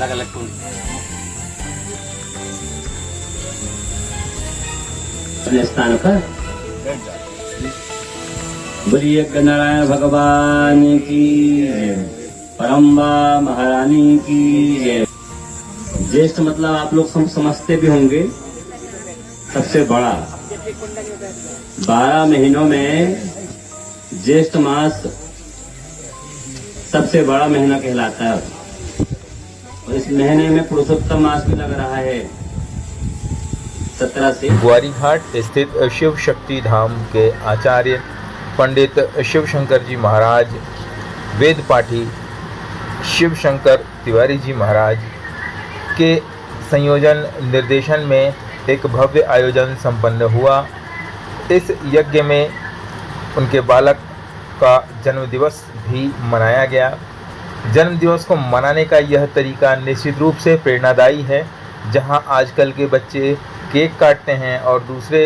अलग अलग टोन स्थान पर बोलिए नारायण भगवान की जय, परम्बा महारानी की जय। ज्येष्ठ मतलब आप लोग समझते भी होंगे सबसे बड़ा। 12 महीनों में ज्येष्ठ मास सबसे बड़ा महीना कहलाता है और इस महीने में पुरुषोत्तम मास भी लग रहा है 17 से। ग्वारीघाट स्थित शिव शक्ति धाम के आचार्य पंडित शिव शंकर जी महाराज, वेद पाठी शिव शंकर तिवारी जी महाराज के संयोजन निर्देशन में एक भव्य आयोजन संपन्न हुआ। इस यज्ञ में उनके बालक का जन्मदिवस भी मनाया गया। जन्मदिवस को मनाने का यह तरीका निश्चित रूप से प्रेरणादायी है। जहां आजकल के बच्चे केक काटते हैं और दूसरे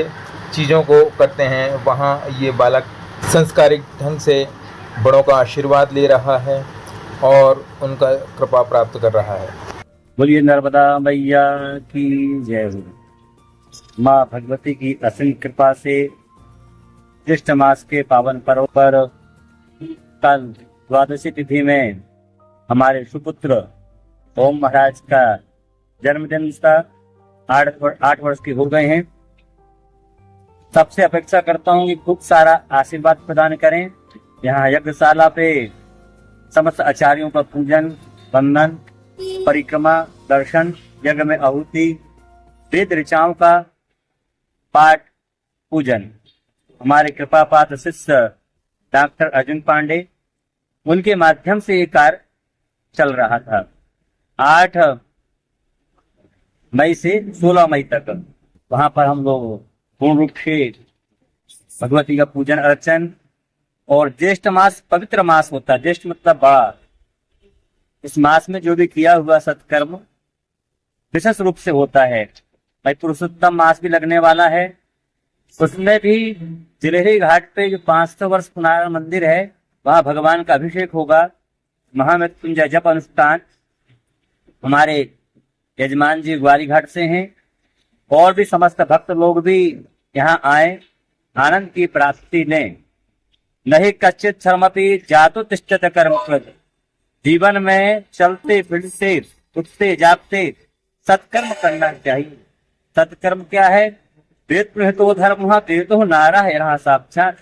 चीज़ों को करते हैं, वहां ये बालक संस्कारिक ढंग से बड़ों का आशीर्वाद ले रहा है और उनका कृपा प्राप्त कर रहा है। बोलिए नर्मदा मैया की जय हो। माँ भगवती की असीम कृपा से ज्येष्ठ मास के पावन पर्व पर कल द्वादशी तिथि में हमारे सुपुत्र ओम महाराज का जन्मदिन था। 8 वर्ष के हो गए हैं। सबसे अपेक्षा करता हूँ कि खूब सारा आशीर्वाद प्रदान करें। यहाँ यज्ञशाला पे समस्त आचार्यों का पूजन, वंदन, परिक्रमा, दर्शन, यज्ञ में आहुति, वेद ऋचाओं का पाठ, पूजन। हमारे कृपा पात्र शिष्य डॉक्टर अर्जुन पांडे, उनके माध्यम से ये कार्य चल रहा था। 8 मई से 16 मई तक वहां पर हम लोग पूर्ण रूप से भगवती का पूजन अर्चन और ज्येष्ठ मास पवित्र मास होता है। ज्येष्ठ मतलब बड़ा। इस मास में जो भी किया हुआ सत्कर्म विशेष रूप से होता है। भाई पुरुषोत्तम मास भी लगने वाला है। उसमें भी जिलेहरी घाट पे जो 500 वर्ष पुराना मंदिर है, वहां भगवान का अभिषेक होगा। महामृत्युंजय जप अनुष्ठान हमारे यजमान जी ग्वारी घाट से हैं और भी समस्त भक्त लोग भी यहाँ आए, आनंद की प्राप्ति ने। नहीं कच्चित शर्मपि जातो तिष्ठत कर्मकृत। जीवन में चलते फिरते उठते जागते सत्कर्म करना चाहिए। सत्कर्म क्या है? वेद प्रहितो धर्म वेदो नारायण साक्षात।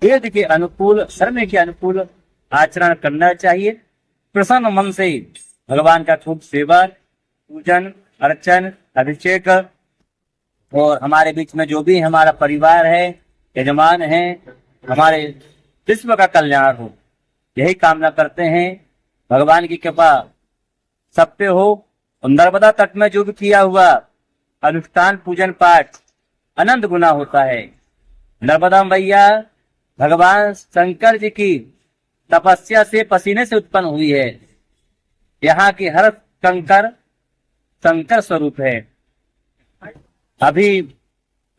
वेद के अनुकूल, धर्म के अनुकूल आचरण करना चाहिए। प्रसन्न मन से भगवान का खूब सेवा, पूजन, अर्चन, अभिषेक और हमारे बीच में जो भी हमारा परिवार है, यजमान है, हमारे विश्व का कल्याण हो, यही कामना करते हैं। भगवान की कृपा सब पे हो। नर्मदा तट में जो भी किया हुआ अनुष्ठान, पूजन, पाठ अनंत गुना होता है। नर्मदा मैया भगवान शंकर जी की तपस्या से, पसीने से उत्पन्न हुई है। यहाँ की हर कंकर शंकर स्वरूप है। अभी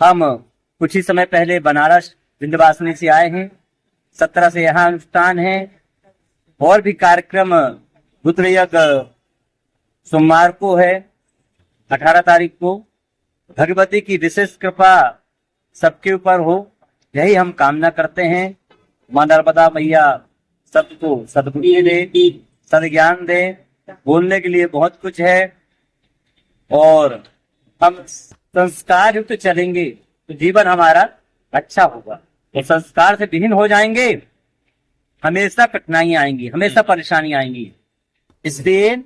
हम कुछ ही समय पहले बनारस विंध्यवासिनी से आए हैं। 17 से यहाँ अनुष्ठान है और भी कार्यक्रम रुद्र यज्ञ सोमवार को है, 18 तारीख को। भगवती की विशेष कृपा सबके ऊपर हो, यही हम कामना करते हैं। मां नर्मदा मैया सबको सद्बुद्धि दे, सद्ज्ञान दे। बोलने के लिए बहुत कुछ है और हम संस्कार युक्त चलेंगे तो जीवन हमारा अच्छा होगा। और संस्कार से विहीन हो जाएंगे, हमेशा कठिनाइयां आएंगी, हमेशा परेशानी आएंगी। इसलिए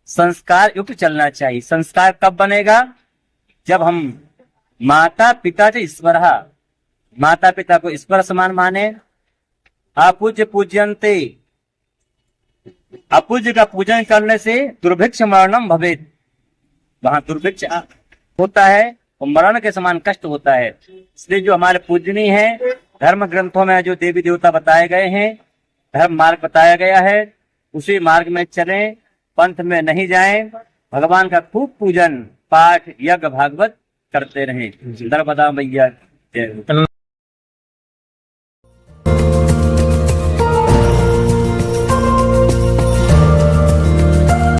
संस्कार युक्त चलना चाहिए। संस्कार कब बनेगा? जब हम माता पिता से ईश्वर, माता पिता को ईश्वर समान माने। अपूज्य पूज्यन्ते, अपूज्य का पूजन करने से दुर्भिक्ष मरणम भवेत्। वहां दुर्भिक्ष होता है और मरण के समान कष्ट होता है। इसलिए जो हमारे पूजनीय है, धर्म ग्रंथों में जो देवी देवता बताए गए हैं, धर्म मार्ग बताया गया है, उसी मार्ग में चलें, पंथ में नहीं जाएं। भगवान का खूब पूजन, पाठ, यज्ञ, भागवत करते रहें। नर्मदा मैया जय हो।